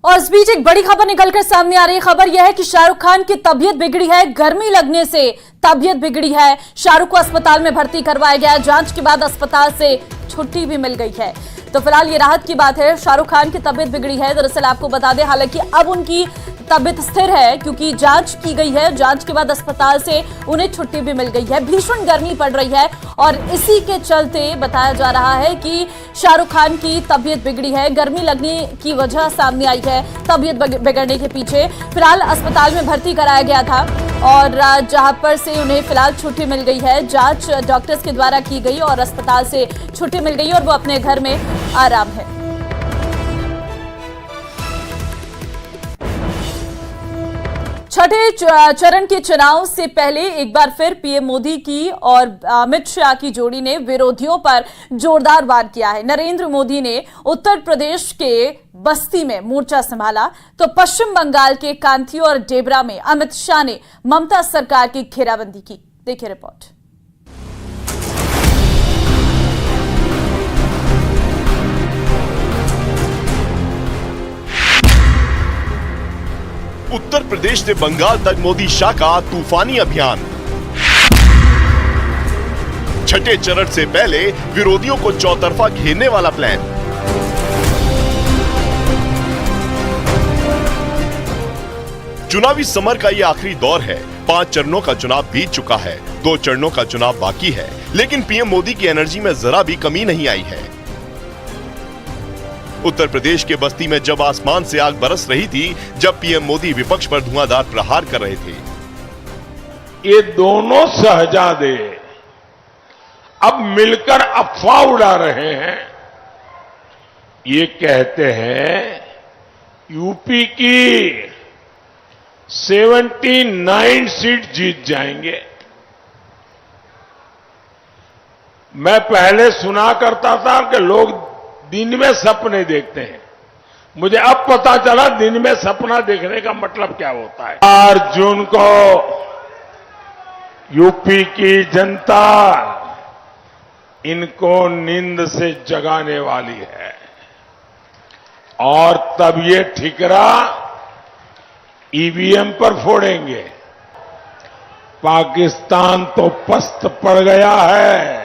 और इस बीच एक बड़ी खबर निकलकर सामने आ रही है। खबर यह है कि शाहरुख खान की तबीयत बिगड़ी है, गर्मी लगने से तबीयत बिगड़ी है। शाहरुख को अस्पताल में भर्ती करवाया गया। जांच के बाद अस्पताल से छुट्टी भी मिल गई है। तो फिलहाल ये राहत की बात है, शाहरुख खान की तबीयत बिगड़ी है। दरअसल आपको बता दें, हालांकि अब उनकी तबीयत स्थिर है क्योंकि जांच की गई है। जांच के बाद अस्पताल से उन्हें छुट्टी भी मिल गई है। भीषण गर्मी पड़ रही है और इसी के चलते बताया जा रहा है कि शाहरुख खान की तबीयत बिगड़ी है। गर्मी लगने की वजह सामने आई है तबीयत बिगड़ने के पीछे। फिलहाल अस्पताल में भर्ती कराया गया था और जहां पर से उन्हें फिलहाल छुट्टी मिल गई है। जांच डॉक्टर्स के द्वारा की गई और अस्पताल से छुट्टी मिल गई और वो अपने घर में आराम है। छठे चरण के चुनाव से पहले एक बार फिर पीएम मोदी की और अमित शाह की जोड़ी ने विरोधियों पर जोरदार वार किया है। नरेंद्र मोदी ने उत्तर प्रदेश के बस्ती में मोर्चा संभाला तो पश्चिम बंगाल के कांथी और डेबरा में अमित शाह ने ममता सरकार की घेराबंदी की। देखिए रिपोर्ट। उत्तर प्रदेश से बंगाल तक मोदी शाह का तूफानी अभियान। छठे चरण से पहले विरोधियों को चौतरफा घेरने वाला प्लान। चुनावी समर का यह आखिरी दौर है। 5 चरणों का चुनाव बीत चुका है, 2 चरणों का चुनाव बाकी है, लेकिन पीएम मोदी की एनर्जी में जरा भी कमी नहीं आई है। उत्तर प्रदेश के बस्ती में जब आसमान से आग बरस रही थी, जब पीएम मोदी विपक्ष पर धुआंधार प्रहार कर रहे थे। ये दोनों शहजादे अब मिलकर अफवाह उड़ा रहे हैं। ये कहते हैं यूपी की 79 सीट जीत जाएंगे। मैं पहले सुना करता था कि लोग दिन में सपने देखते हैं। मुझे अब पता चला दिन में सपना देखने का मतलब क्या होता है। 4 जून को यूपी की जनता इनको नींद से जगाने वाली है और तब ये ठिकरा ईवीएम पर फोड़ेंगे। पाकिस्तान तो पस्त पड़ गया है,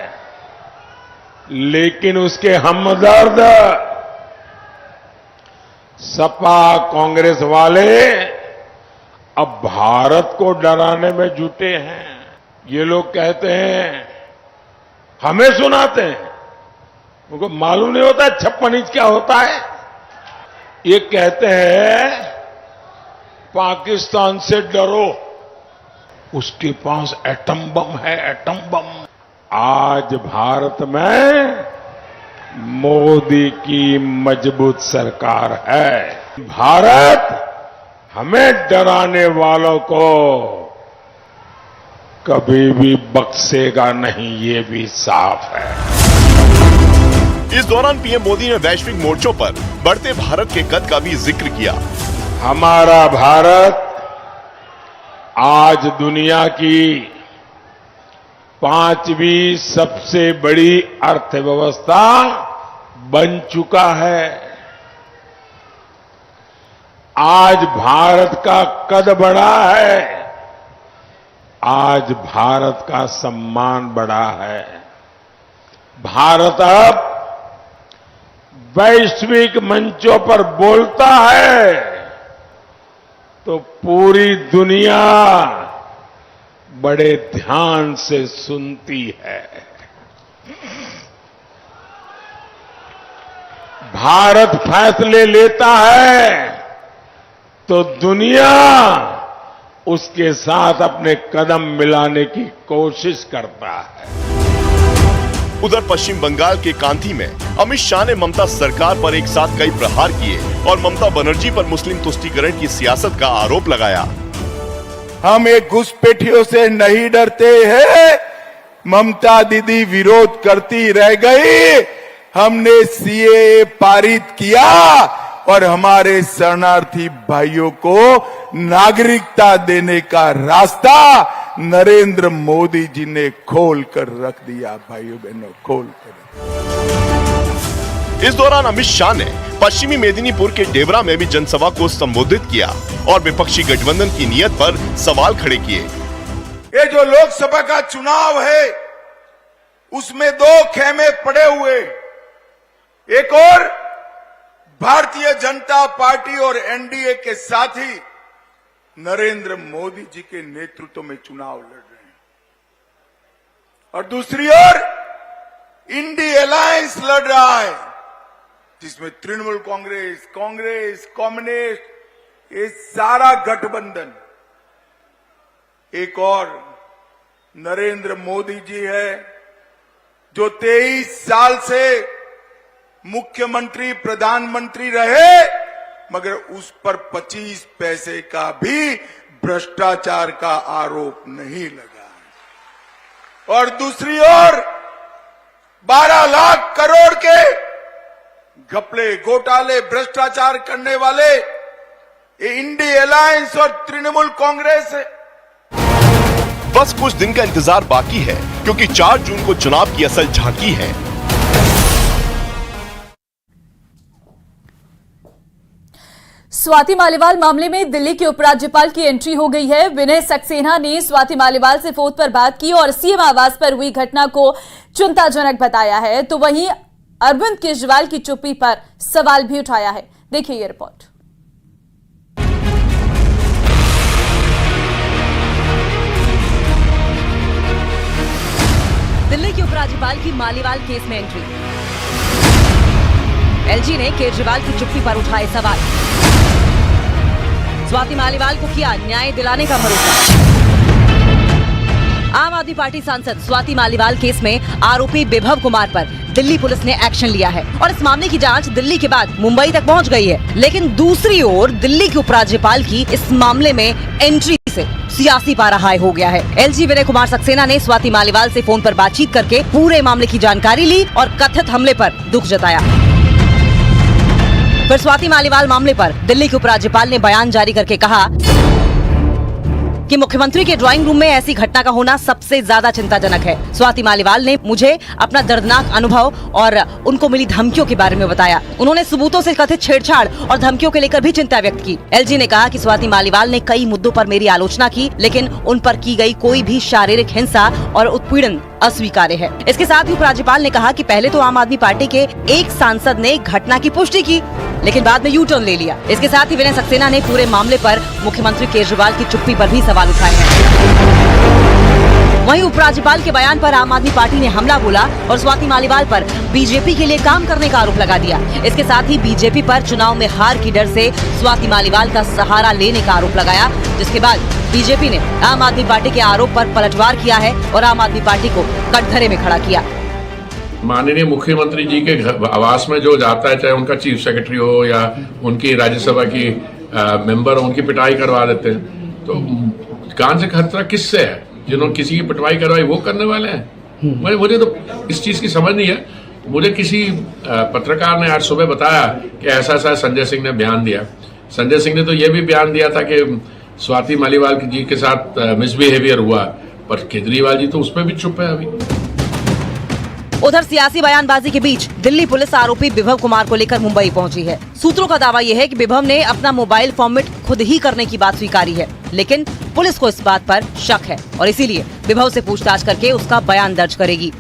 लेकिन उसके हमदर्द सपा कांग्रेस वाले अब भारत को डराने में जुटे हैं। ये लोग कहते हैं, हमें सुनाते हैं, उनको मालूम नहीं होता 56 इंच क्या होता है। ये कहते हैं पाकिस्तान से डरो, उसके पास एटम बम है, एटम बम। आज भारत में मोदी की मजबूत सरकार है। भारत हमें डराने वालों को कभी भी बख्शेगा नहीं, ये भी साफ है। इस दौरान पीएम मोदी ने वैश्विक मोर्चों पर बढ़ते भारत के कद का भी जिक्र किया। हमारा भारत आज दुनिया की 5वीं सबसे बड़ी अर्थव्यवस्था बन चुका है। आज भारत का कद बढ़ा है, आज भारत का सम्मान बढ़ा है। भारत अब वैश्विक मंचों पर बोलता है तो पूरी दुनिया बड़े ध्यान से सुनती है। भारत फैसले लेता है तो दुनिया उसके साथ अपने कदम मिलाने की कोशिश करता है। उधर पश्चिम बंगाल के कांथी में अमित शाह ने ममता सरकार पर एक साथ कई प्रहार किए और ममता बनर्जी पर मुस्लिम तुष्टीकरण की सियासत का आरोप लगाया। हम एक घुसपैठियों से नहीं डरते हैं। ममता दीदी विरोध करती रह गई, हमने सीएए पारित किया और हमारे शरणार्थी भाइयों को नागरिकता देने का रास्ता नरेंद्र मोदी जी ने खोल कर रख दिया। भाइयों बहनों, खोल कर। इस दौरान अमित शाह ने पश्चिमी मेदिनीपुर के डेवरा में भी जनसभा को संबोधित किया और विपक्षी गठबंधन की नीयत पर सवाल खड़े किए। ये जो लोकसभा का चुनाव है उसमें दो खेमे पड़े हुए, एक और भारतीय जनता पार्टी और एनडीए के साथी नरेंद्र मोदी जी के नेतृत्व में चुनाव लड़ रहे हैं, और दूसरी ओर इंडी अलायंस लड़ रहा है जिसमें तृणमूल कांग्रेस, कांग्रेस, कम्युनिस्ट, ये सारा गठबंधन। एक और नरेंद्र मोदी जी है जो 23 साल से मुख्यमंत्री प्रधानमंत्री रहे मगर उस पर 25 पैसे का भी भ्रष्टाचार का आरोप नहीं लगा। और दूसरी ओर 12 लाख करोड़ के घपले, घोटाले, भ्रष्टाचार करने वाले ये इंडी अलायंस और तृणमूल कांग्रेस है। बस कुछ दिन का इंतजार बाकी है क्योंकि 4 जून को चुनाव की असल झांकी है। स्वाति मालीवाल मामले में दिल्ली के उपराज्यपाल की एंट्री हो गई है। विनय सक्सेना ने स्वाति मालीवाल से फोन पर बात की और सीएम आवास पर हुई घटना को चिंताजनक बताया है, तो वहीं अरविंद केजरीवाल की चुप्पी पर सवाल भी उठाया है। देखिए ये रिपोर्ट। दिल्ली के उपराज्यपाल की मालीवाल केस में एंट्री। एलजी ने केजरीवाल की चुप्पी पर उठाए सवाल। स्वाति मालीवाल को किया न्याय दिलाने का भरोसा। आम आदमी पार्टी सांसद स्वाति मालीवाल केस में आरोपी विभव कुमार पर दिल्ली पुलिस ने एक्शन लिया है और इस मामले की जांच दिल्ली के बाद मुंबई तक पहुंच गई है। लेकिन दूसरी ओर दिल्ली के उपराज्यपाल की इस मामले में एंट्री से सियासी पारा हाई हो गया है। एलजी विनय कुमार सक्सेना ने स्वाति मालीवाल से फोन पर बातचीत करके पूरे मामले की जानकारी ली और कथित हमले पर दुख जताया। फिर स्वाति मालीवाल मामले पर दिल्ली के उपराज्यपाल ने बयान जारी करके कहा कि मुख्यमंत्री के ड्राइंग रूम में ऐसी घटना का होना सबसे ज्यादा चिंताजनक है। स्वाति मालीवाल ने मुझे अपना दर्दनाक अनुभव और उनको मिली धमकियों के बारे में बताया। उन्होंने सबूतों से कथित छेड़छाड़ और धमकियों को लेकर भी चिंता व्यक्त की। एलजी ने कहा कि स्वाति मालीवाल ने कई मुद्दों पर मेरी आलोचना की, लेकिन उन पर की गई कोई भी शारीरिक हिंसा और उत्पीड़न अस्वीकार्य है। इसके साथ ही उपराज्यपाल ने कहा कि पहले तो आम आदमी पार्टी के एक सांसद ने घटना की पुष्टि की, लेकिन बाद में यू टर्न ले लिया। इसके साथ ही विनय सक्सेना ने पूरे मामले पर मुख्यमंत्री केजरीवाल की चुप्पी पर भी सवाल उठाए हैं। वहीं उपराज्यपाल के बयान पर आम आदमी पार्टी ने हमला बोला और स्वाति मालीवाल पर बीजेपी के लिए काम करने का आरोप लगा दिया। इसके साथ ही बीजेपी पर चुनाव में हार की डर से स्वाति मालीवाल का सहारा लेने का आरोप लगाया, जिसके बाद बीजेपी ने आम आदमी पार्टी के आरोप पर पलटवार किया है और आम आदमी पार्टी को कटघरे में खड़ा किया। माननीय मुख्यमंत्री जी के आवास में जो जाता है, चाहे उनका चीफ सेक्रेटरी हो या उनकी राज्यसभा की मेंबर हो, उनकी पिटाई करवा देते हैं। तो कहां से खतरा किससे है? जिन्होंने किसी की पिटवाई करवाई वो करने वाले हैं। मुझे तो इस चीज की समझ नहीं है। मुझे किसी पत्रकार ने आज सुबह बताया कि ऐसा ऐसा संजय सिंह ने बयान दिया। संजय सिंह ने तो ये भी बयान दिया था कि स्वाति मालीवाल जी के साथ मिसबिहेवियर हुआ, पर केजरीवाल जी तो उस पर भी चुप है अभी। उधर सियासी बयानबाजी के बीच दिल्ली पुलिस आरोपी विभव कुमार को लेकर मुंबई पहुंची है। सूत्रों का दावा यह है कि विभव ने अपना मोबाइल फॉर्मेट खुद ही करने की बात स्वीकारी है, लेकिन पुलिस को इस बात पर शक है और इसीलिए विभव से पूछताछ करके उसका बयान दर्ज करेगी।